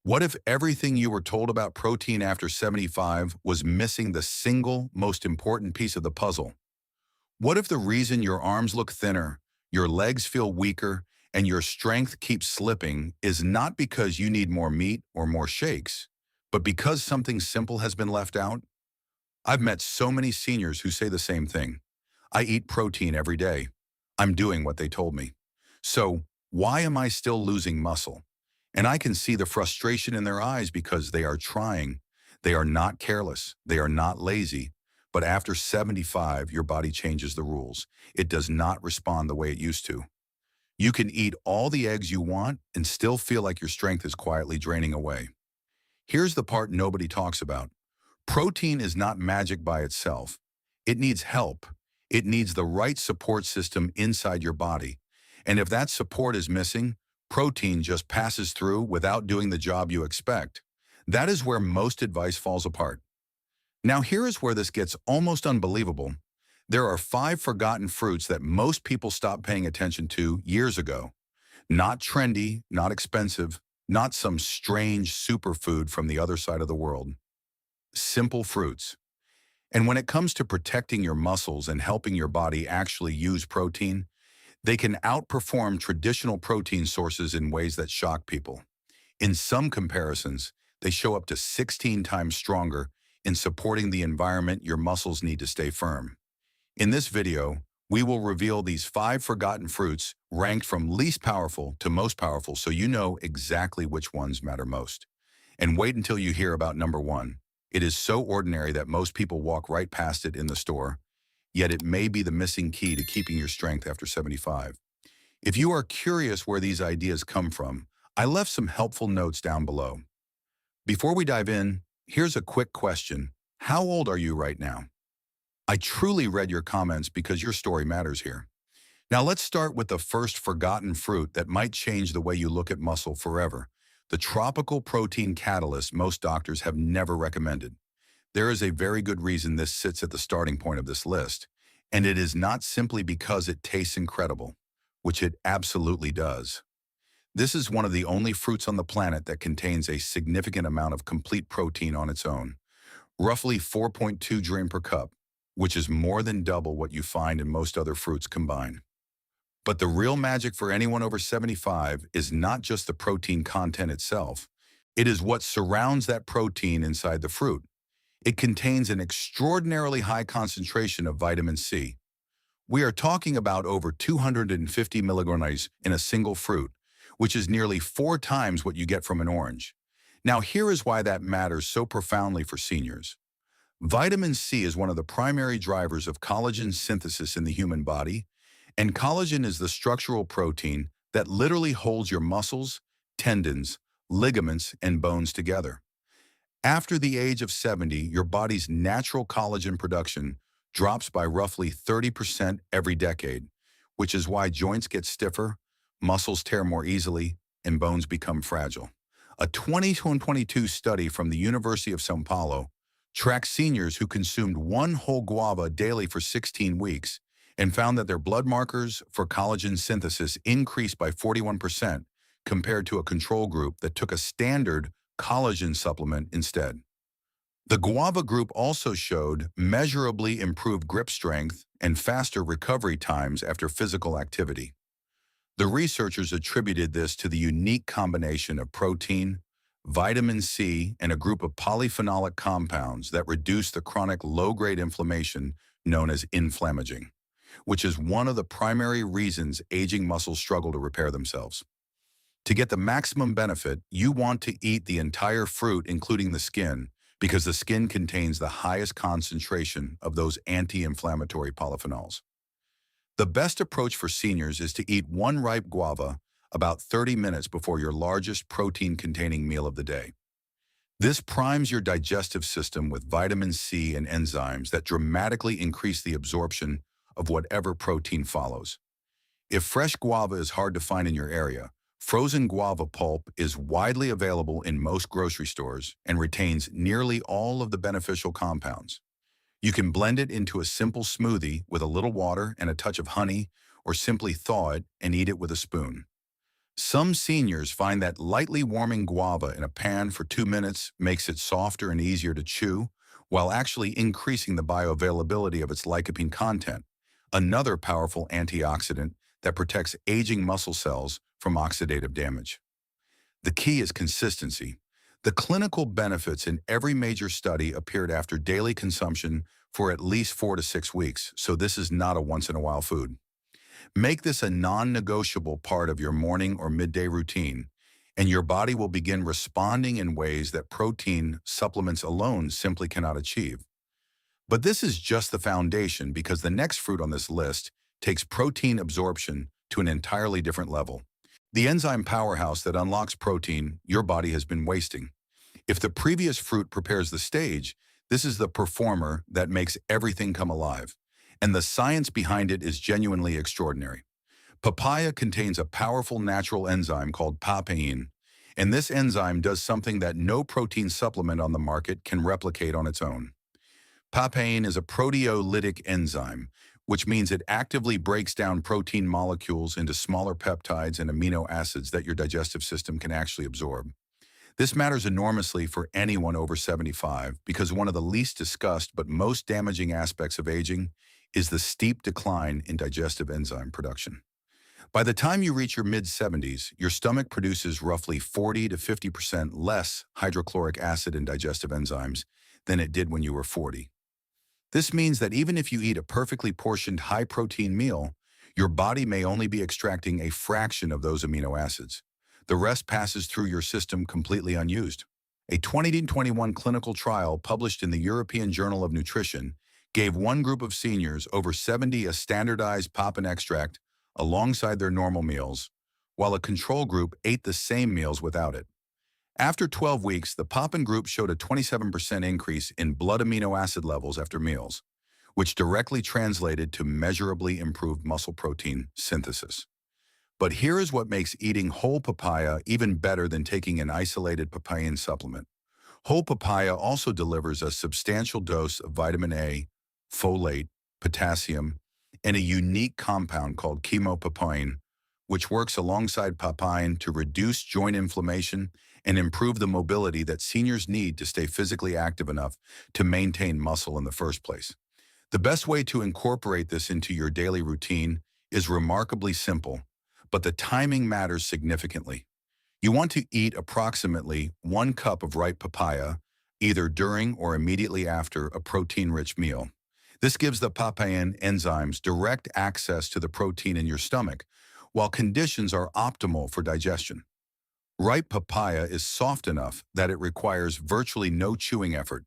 What if everything you were told about protein after 75 was missing the single most important piece of the puzzle? What if the reason your arms look thinner, your legs feel weaker, and your strength keeps slipping is not because you need more meat or more shakes, but because something simple has been left out? I've met so many seniors who say the same thing. I eat protein every day. I'm doing what they told me. So why am I still losing muscle? And I can see the frustration in their eyes because they are trying. They are not careless. They are not lazy. But after 75, your body changes the rules. It does not respond the way it used to. You can eat all the eggs you want and still feel like your strength is quietly draining away. Here's the part nobody talks about. Protein is not magic by itself. It needs help. It needs the right support system inside your body. And if that support is missing, protein just passes through without doing the job you expect. That is where most advice falls apart. Now here is where this gets almost unbelievable. There are 5 forgotten fruits that most people stopped paying attention to years ago. Not trendy, not expensive, not some strange superfood from the other side of the world. Simple fruits. And when it comes to protecting your muscles and helping your body actually use protein, they can outperform traditional protein sources in ways that shock people. In some comparisons, they show up to 16 times stronger in supporting the environment your muscles need to stay firm. In this video, we will reveal these 5 forgotten fruits ranked from least powerful to most powerful so you know exactly which ones matter most. And wait until you hear about number 1. It is so ordinary that most people walk right past it in the store, yet it may be the missing key to keeping your strength after 75. If you are curious where these ideas come from, I left some helpful notes down below. Before we dive in, here's a quick question. How old are you right now? I truly read your comments because your story matters here. Now let's start with the first forgotten fruit that might change the way you look at muscle forever. The tropical protein catalyst most doctors have never recommended. There is a very good reason this sits at the starting point of this list, and it is not simply because it tastes incredible, which it absolutely does. This is one of the only fruits on the planet that contains a significant amount of complete protein on its own, roughly 4.2 gram per cup, which is more than double what you find in most other fruits combined. But the real magic for anyone over 75 is not just the protein content itself. It is what surrounds that protein inside the fruit. It contains an extraordinarily high concentration of vitamin C. We are talking about over 250 milligrams in a single fruit, which is nearly 4 times what you get from an orange. Now here is why that matters so profoundly for seniors. Vitamin C is one of the primary drivers of collagen synthesis in the human body, and collagen is the structural protein that literally holds your muscles, tendons, ligaments, and bones together. After the age of 70, your body's natural collagen production drops by roughly 30% every decade, which is why joints get stiffer, muscles tear more easily, and bones become fragile. A 2022 study from the University of São Paulo tracked seniors who consumed 1 whole guava daily for 16 weeks and found that their blood markers for collagen synthesis increased by 41% compared to a control group that took a standard collagen supplement instead. The guava group also showed measurably improved grip strength and faster recovery times after physical activity. The researchers attributed this to the unique combination of protein, vitamin C, and a group of polyphenolic compounds that reduce the chronic low-grade inflammation known as inflammaging, which is one of the primary reasons aging muscles struggle to repair themselves. To get the maximum benefit, you want to eat the entire fruit, including the skin, because the skin contains the highest concentration of those anti-inflammatory polyphenols. The best approach for seniors is to eat 1 ripe guava about 30 minutes before your largest protein-containing meal of the day. This primes your digestive system with vitamin C and enzymes that dramatically increase the absorption of whatever protein follows. If fresh guava is hard to find in your area, frozen guava pulp is widely available in most grocery stores and retains nearly all of the beneficial compounds. You can blend it into a simple smoothie with a little water and a touch of honey, or simply thaw it and eat it with a spoon. Some seniors find that lightly warming guava in a pan for 2 minutes makes it softer and easier to chew, while actually increasing the bioavailability of its lycopene content, another powerful antioxidant that protects aging muscle cells from oxidative damage. The key is consistency. The clinical benefits in every major study appeared after daily consumption for at least 4 to 6 weeks, so this is not a once-in-a-while food. Make this a non-negotiable part of your morning or midday routine, and your body will begin responding in ways that protein supplements alone simply cannot achieve. But this is just the foundation because the next fruit on this list takes protein absorption to an entirely different level. The enzyme powerhouse that unlocks protein your body has been wasting. If the previous fruit prepares the stage, this is the performer that makes everything come alive. And the science behind it is genuinely extraordinary. Papaya contains a powerful natural enzyme called papain, and this enzyme does something that no protein supplement on the market can replicate on its own. Papain is a proteolytic enzyme, which means it actively breaks down protein molecules into smaller peptides and amino acids that your digestive system can actually absorb. This matters enormously for anyone over 75 because one of the least discussed but most damaging aspects of aging is the steep decline in digestive enzyme production. By the time you reach your mid-70s, your stomach produces roughly 40 to 50% less hydrochloric acid and digestive enzymes than it did when you were 40. This means that even if you eat a perfectly portioned high-protein meal, your body may only be extracting a fraction of those amino acids. The rest passes through your system completely unused. A 2021 clinical trial published in the European Journal of Nutrition gave one group of seniors over 70 a standardized papain extract alongside their normal meals, while a control group ate the same meals without it. After 12 weeks, the papain group showed a 27% increase in blood amino acid levels after meals, which directly translated to measurably improved muscle protein synthesis. But here is what makes eating whole papaya even better than taking an isolated papain supplement. Whole papaya also delivers a substantial dose of vitamin A, folate, potassium, and a unique compound called chemopapain, which works alongside papain to reduce joint inflammation and improve the mobility that seniors need to stay physically active enough to maintain muscle in the first place. The best way to incorporate this into your daily routine is remarkably simple, but the timing matters significantly. You want to eat approximately 1 cup of ripe papaya, either during or immediately after a protein-rich meal. This gives the papain enzymes direct access to the protein in your stomach, while conditions are optimal for digestion. Ripe papaya is soft enough that it requires virtually no chewing effort,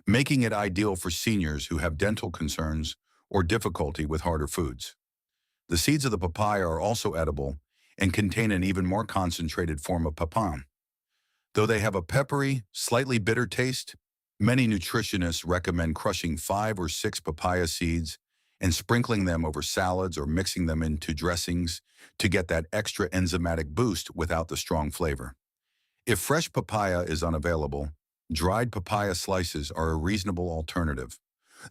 making it ideal for seniors who have dental concerns or difficulty with harder foods. The seeds of the papaya are also edible and contain an even more concentrated form of papain. Though they have a peppery, slightly bitter taste, many nutritionists recommend crushing 5 or 6 papaya seeds and sprinkling them over salads or mixing them into dressings to get that extra enzymatic boost without the strong flavor. If fresh papaya is unavailable, dried papaya slices are a reasonable alternative,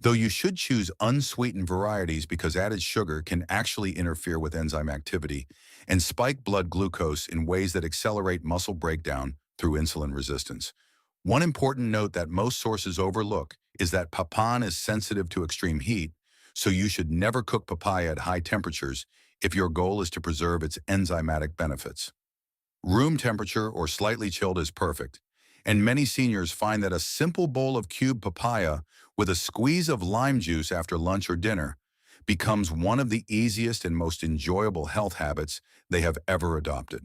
though you should choose unsweetened varieties because added sugar can actually interfere with enzyme activity and spike blood glucose in ways that accelerate muscle breakdown through insulin resistance. One important note that most sources overlook is that papain is sensitive to extreme heat, so you should never cook papaya at high temperatures if your goal is to preserve its enzymatic benefits. Room temperature or slightly chilled is perfect, and many seniors find that a simple bowl of cubed papaya with a squeeze of lime juice after lunch or dinner becomes one of the easiest and most enjoyable health habits they have ever adopted.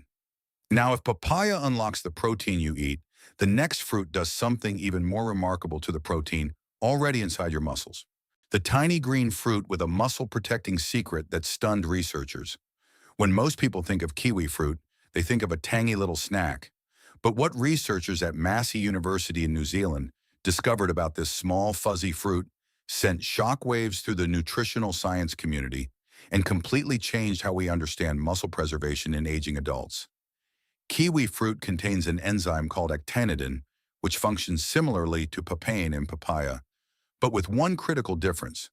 Now, if papaya unlocks the protein you eat, the next fruit does something even more remarkable to the protein already inside your muscles. The tiny green fruit with a muscle-protecting secret that stunned researchers. When most people think of kiwi fruit, they think of a tangy little snack. But what researchers at Massey University in New Zealand discovered about this small, fuzzy fruit sent shockwaves through the nutritional science community and completely changed how we understand muscle preservation in aging adults. Kiwi fruit contains an enzyme called actinidin, which functions similarly to papain in papaya, but with one critical difference.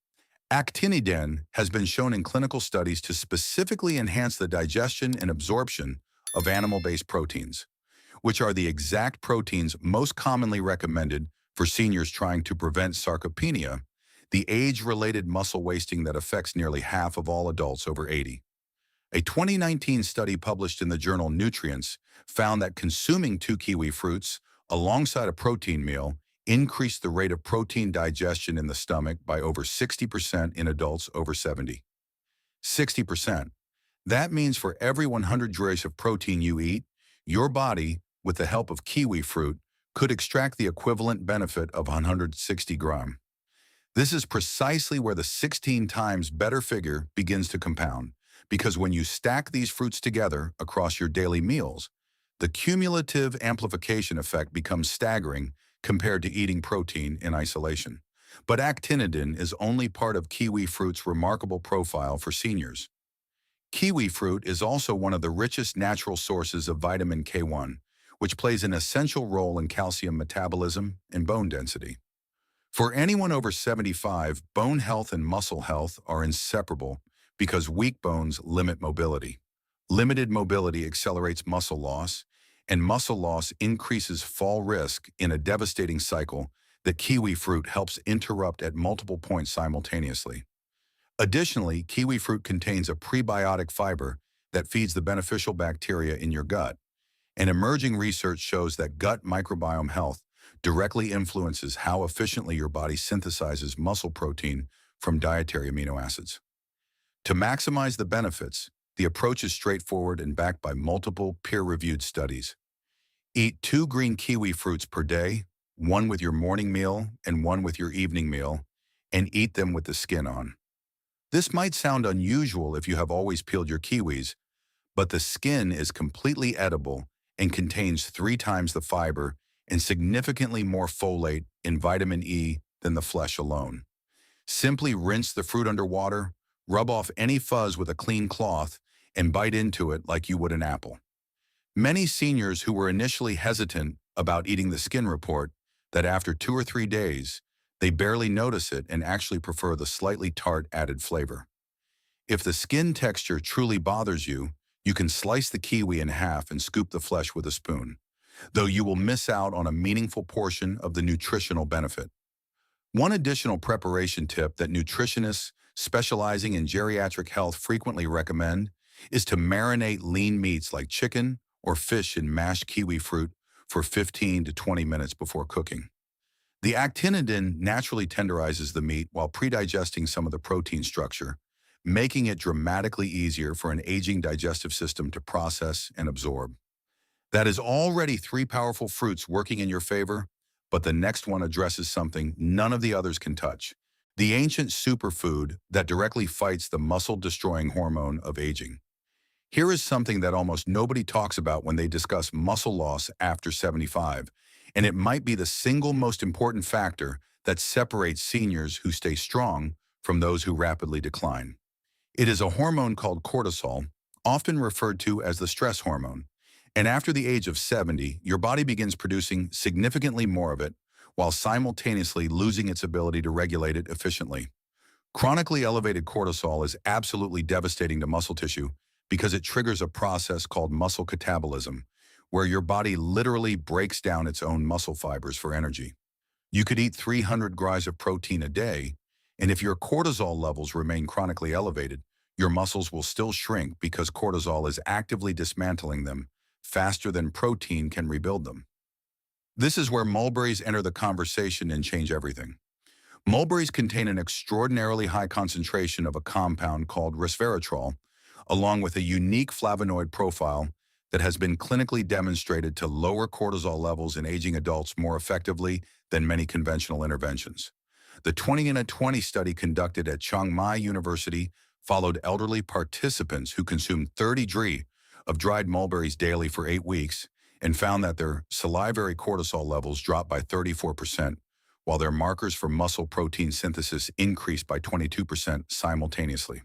Actinidin has been shown in clinical studies to specifically enhance the digestion and absorption of animal-based proteins, which are the exact proteins most commonly recommended for seniors trying to prevent sarcopenia, the age-related muscle wasting that affects nearly half of all adults over 80. A 2019 study published in the journal Nutrients found that consuming 2 kiwi fruits alongside a protein meal increased the rate of protein digestion in the stomach by over 60% in adults over 70. 60%. That means for every 100 grams of protein you eat, your body, with the help of kiwi fruit, could extract the equivalent benefit of 160 grams. This is precisely where the 16 times better figure begins to compound, because when you stack these fruits together across your daily meals, the cumulative amplification effect becomes staggering compared to eating protein in isolation. But actinidin is only part of kiwi fruit's remarkable profile for seniors. Kiwi fruit is also one of the richest natural sources of vitamin K1, which plays an essential role in calcium metabolism and bone density. For anyone over 75, bone health and muscle health are inseparable because weak bones limit mobility. Limited mobility accelerates muscle loss, and muscle loss increases fall risk in a devastating cycle that kiwi fruit helps interrupt at multiple points simultaneously. Additionally, kiwi fruit contains a prebiotic fiber that feeds the beneficial bacteria in your gut, and emerging research shows that gut microbiome health directly influences how efficiently your body synthesizes muscle protein from dietary amino acids. To maximize the benefits, the approach is straightforward and backed by multiple peer-reviewed studies. Eat 2 green kiwi fruits per day, one with your morning meal and one with your evening meal, and eat them with the skin on. This might sound unusual if you have always peeled your kiwis, but the skin is completely edible and contains 3 times the fiber and significantly more folate and vitamin E than the flesh alone. Simply rinse the fruit under water, rub off any fuzz with a clean cloth, and bite into it like you would an apple. Many seniors who were initially hesitant about eating the skin report that after 2 or 3 days, they barely notice it and actually prefer the slightly tart added flavor. If the skin texture truly bothers you, you can slice the kiwi in half and scoop the flesh with a spoon, though you will miss out on a meaningful portion of the nutritional benefit. One additional preparation tip that nutritionists specializing in geriatric health frequently recommend is to marinate lean meats like chicken or fish in mashed kiwi fruit for 15 to 20 minutes before cooking. The actinidin naturally tenderizes the meat while predigesting some of the protein structure, making it dramatically easier for an aging digestive system to process and absorb. That is already 3 powerful fruits working in your favor, but the next one addresses something none of the others can touch: the ancient superfood that directly fights the muscle-destroying hormone of aging. Here is something that almost nobody talks about when they discuss muscle loss after 75, and it might be the single most important factor that separates seniors who stay strong from those who rapidly decline. It is a hormone called cortisol, often referred to as the stress hormone, and after the age of 70, your body begins producing significantly more of it while simultaneously losing its ability to regulate it efficiently. Chronically elevated cortisol is absolutely devastating to muscle tissue because it triggers a process called muscle catabolism, where your body literally breaks down its own muscle fibers for energy. You could eat 300 grams of protein a day, and if your cortisol levels remain chronically elevated, your muscles will still shrink because cortisol is actively dismantling them faster than protein can rebuild them. This is where mulberries enter the conversation and change everything. Mulberries contain an extraordinarily high concentration of a compound called resveratrol, along with a unique flavonoid profile that has been clinically demonstrated to lower cortisol levels in aging adults more effectively than many conventional interventions. The 20 study conducted at Chiang Mai University followed elderly participants who consumed 30 dri of dried mulberries daily for 8 weeks and found that their salivary cortisol levels dropped by 34%, while their markers for muscle protein synthesis increased by 22% simultaneously.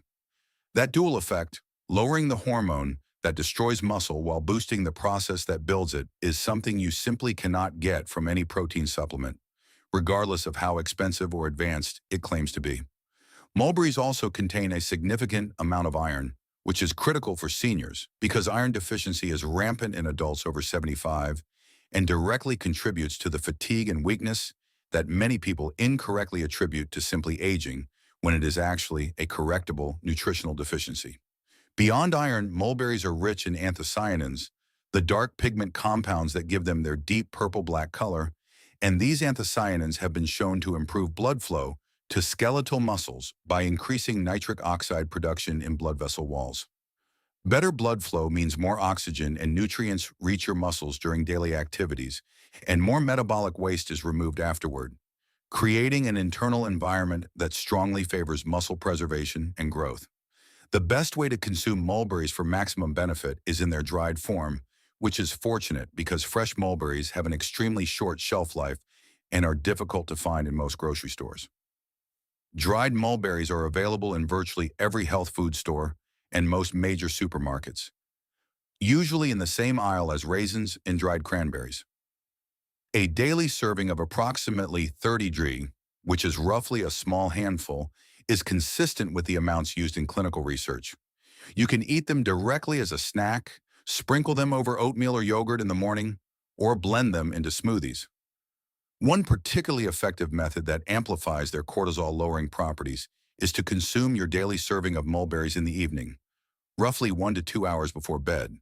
That dual effect, lowering the hormone that destroys muscle while boosting the process that builds it, is something you simply cannot get from any protein supplement, regardless of how expensive or advanced it claims to be. Mulberries also contain a significant amount of iron, which is critical for seniors because iron deficiency is rampant in adults over 75 and directly contributes to the fatigue and weakness that many people incorrectly attribute to simply aging when it is actually a correctable nutritional deficiency. Beyond iron, mulberries are rich in anthocyanins, the dark pigment compounds that give them their deep purple-black color, and these anthocyanins have been shown to improve blood flow to skeletal muscles by increasing nitric oxide production in blood vessel walls. Better blood flow means more oxygen and nutrients reach your muscles during daily activities, and more metabolic waste is removed afterward, creating an internal environment that strongly favors muscle preservation and growth. The best way to consume mulberries for maximum benefit is in their dried form, which is fortunate because fresh mulberries have an extremely short shelf life and are difficult to find in most grocery stores. Dried mulberries are available in virtually every health food store and most major supermarkets, usually in the same aisle as raisins and dried cranberries. A daily serving of approximately 30 g, which is roughly a small handful, is consistent with the amounts used in clinical research. You can eat them directly as a snack, sprinkle them over oatmeal or yogurt in the morning, or blend them into smoothies. One particularly effective method that amplifies their cortisol-lowering properties is to consume your daily serving of mulberries in the evening, roughly 1 to 2 hours before bed.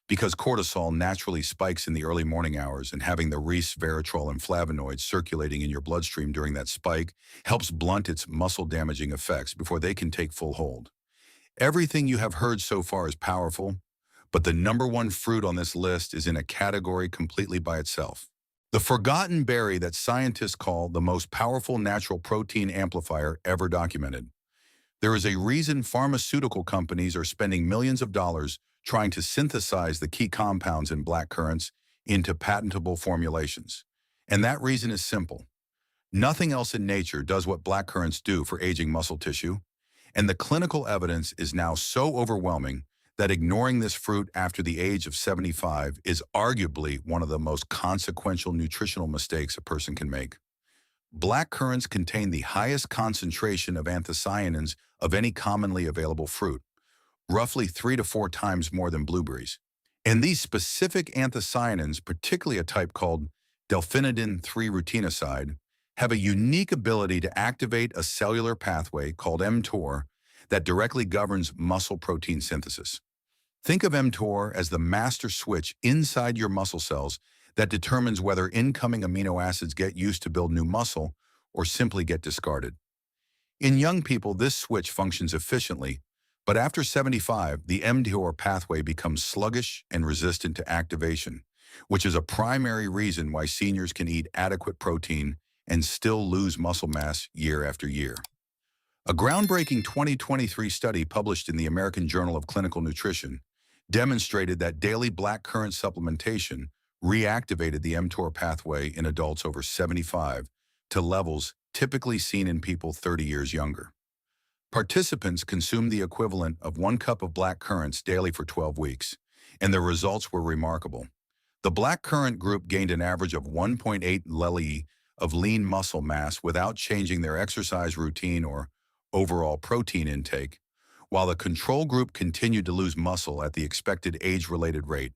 Because cortisol naturally spikes in the early morning hours, and having the resveratrol and flavonoids circulating in your bloodstream during that spike helps blunt its muscle-damaging effects before they can take full hold. Everything you have heard so far is powerful, but the number one fruit on this list is in a category completely by itself. The forgotten berry that scientists call the most powerful natural protein amplifier ever documented. There is a reason pharmaceutical companies are spending millions of dollars trying to synthesize the key compounds in black currants into patentable formulations. And that reason is simple. Nothing else in nature does what black currants do for aging muscle tissue, and the clinical evidence is now so overwhelming that ignoring this fruit after the age of 75 is arguably one of the most consequential nutritional mistakes a person can make. Black currants contain the highest concentration of anthocyanins of any commonly available fruit, roughly 3 to 4 times more than blueberries. And these specific anthocyanins, particularly a type called delphinidin-3 rutinoside, have a unique ability to activate a cellular pathway called mTOR that directly governs muscle protein synthesis. Think of mTOR as the master switch inside your muscle cells that determines whether incoming amino acids get used to build new muscle or simply get discarded. In young people, this switch functions efficiently, but after 75, the mTOR pathway becomes sluggish and resistant to activation, which is a primary reason why seniors can eat adequate protein and still lose muscle mass year after year. A groundbreaking 2023 study published in the American Journal of Clinical Nutrition demonstrated that daily black currant supplementation reactivated the mTOR pathway in adults over 75 to levels typically seen in people 30 years younger. Participants consumed the equivalent of 1 cup of black currants daily for 12 weeks, and the results were remarkable. The black currant group gained an average of 1.8 lli of lean muscle mass without changing their exercise routine or overall protein intake, while the control group continued to lose muscle at the expected age-related rate.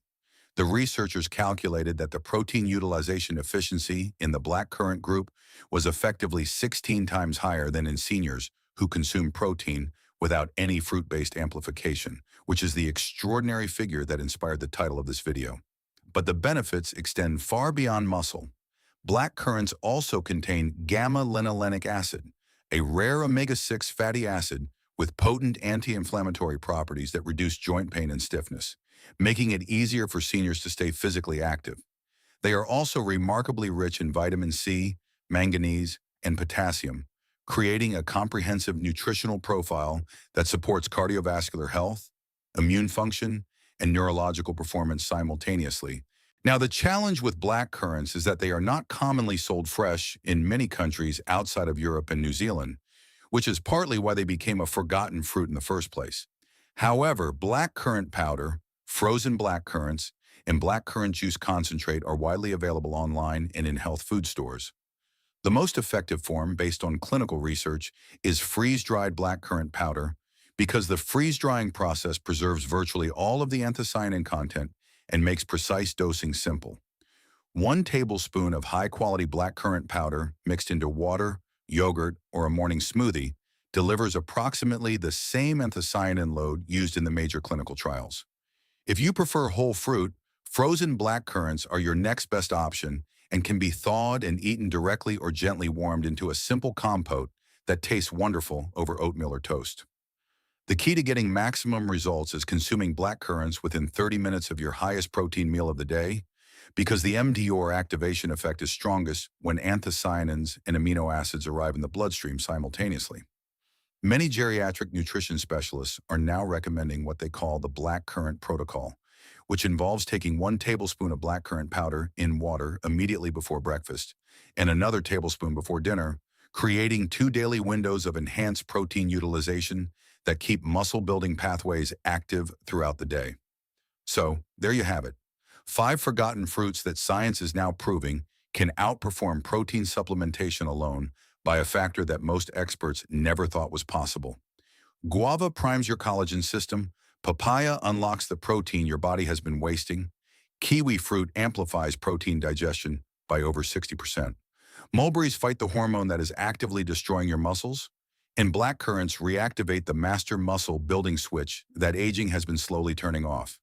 The researchers calculated that the protein utilization efficiency in the black currant group was effectively 16 times higher than in seniors who consume protein without any fruit-based amplification, which is the extraordinary figure that inspired the title of this video. But the benefits extend far beyond muscle. Black currants also contain gamma-linolenic acid, a rare omega-6 fatty acid with potent anti-inflammatory properties that reduce joint pain and stiffness, making it easier for seniors to stay physically active. They are also remarkably rich in vitamin C, manganese, and potassium, creating a comprehensive nutritional profile that supports cardiovascular health, immune function, and neurological performance simultaneously. Now, the challenge with black currants is that they are not commonly sold fresh in many countries outside of Europe and New Zealand, which is partly why they became a forgotten fruit in the first place. However, black currant powder, frozen black currants, and black currant juice concentrate are widely available online and in health food stores. The most effective form, based on clinical research, is freeze-dried black currant powder because the freeze-drying process preserves virtually all of the anthocyanin content and makes precise dosing simple. 1 tablespoon of high-quality blackcurrant powder mixed into water, yogurt, or a morning smoothie delivers approximately the same anthocyanin load used in the major clinical trials. If you prefer whole fruit, frozen blackcurrants are your next best option and can be thawed and eaten directly or gently warmed into a simple compote that tastes wonderful over oatmeal or toast. The key to getting maximum results is consuming blackcurrants within 30 minutes of your highest protein meal of the day, because the MDOR activation effect is strongest when anthocyanins and amino acids arrive in the bloodstream simultaneously. Many geriatric nutrition specialists are now recommending what they call the blackcurrant protocol, which involves taking 1 tablespoon of blackcurrant powder in water immediately before breakfast and another tablespoon before dinner, creating 2 daily windows of enhanced protein utilization that keep muscle-building pathways active throughout the day. So, there you have it. 5 forgotten fruits that science is now proving can outperform protein supplementation alone by a factor that most experts never thought was possible. Guava primes your collagen system, papaya unlocks the protein your body has been wasting, kiwi fruit amplifies protein digestion by over 60%. Mulberries fight the hormone that is actively destroying your muscles, and blackcurrants reactivate the master muscle building switch that aging has been slowly turning off.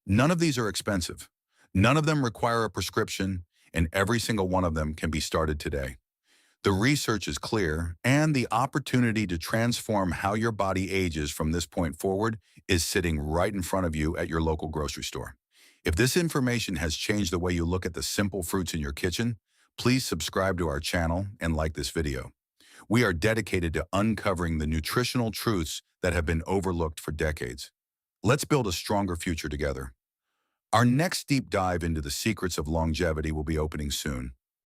None of these are expensive. None of them require a prescription, and every single one of them can be started today. The research is clear, and the opportunity to transform how your body ages from this point forward is sitting right in front of you at your local grocery store. If this information has changed the way you look at the simple fruits in your kitchen, please subscribe to our channel and like this video. We are dedicated to uncovering the nutritional truths that have been overlooked for decades. Let's build a stronger future together. Our next deep dive into the secrets of longevity will be opening soon.